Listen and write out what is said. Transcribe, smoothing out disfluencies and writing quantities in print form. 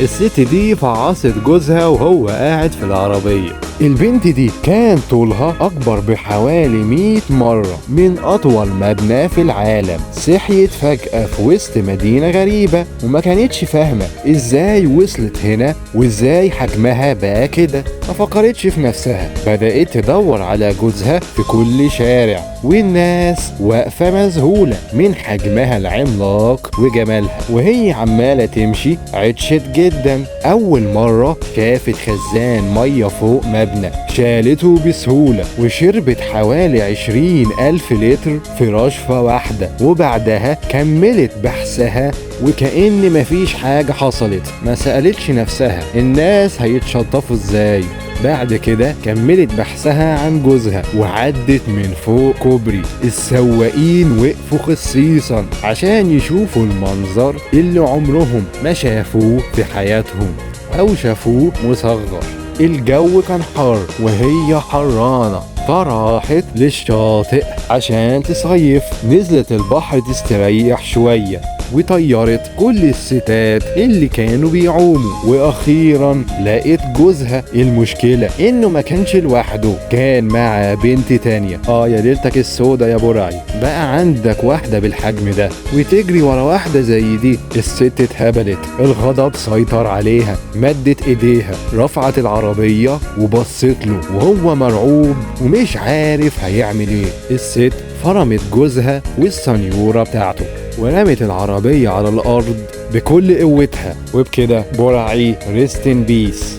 الست دي فعصت جوزها وهو قاعد في العربية. البنت دي كان طولها أكبر بحوالي 100 مرة من أطول مبنى في العالم. صحيت فجأة في وسط مدينة غريبة وما كانتش فاهمة إزاي وصلت هنا وإزاي حجمها بقى كده. ما فكرتش في نفسها، بدأت تدور على جوزها في كل شارع، والناس واقفة مذهولة من حجمها العملاق وجمالها. وهي عمالة تمشي عطشت جدا. أول مرة شافت خزان مية فوق مبنى، شالته بسهولة وشربت حوالي 20,000 لتر في رشفة واحدة. وبعدها كملت بحثها وكأن مفيش حاجة حصلت. ما سألتش نفسها الناس هيتشطفوا ازاي. بعد كده كملت بحثها عن جوزها وعدت من فوق كوبري. السواقين وقفوا خصيصا عشان يشوفوا المنظر اللي عمرهم ما شافوه في حياتهم أو شافوه مصغر. الجو كان حار وهي حرانة، فراحت للشاطئ عشان تصيف. نزلت البحر تستريح شوية وطيرت كل الستات اللي كانوا بيعوموا. واخيرا لقيت جوزها. المشكلة انه ما كانش لوحده، كان مع بنت تانية. يا ليلتك السودا يا برعي، بقى عندك واحدة بالحجم ده وتجري ورا واحدة زي دي؟ الست اتهبلت، الغضب سيطر عليها، مدت ايديها، رفعت العربية وبصت له وهو مرعوب ومش عارف هيعمل ايه. الست فرمت جوزها والسنيورة بتاعته ورمت العربية على الأرض بكل قوتها. وبكده برعي ريست ان بيس.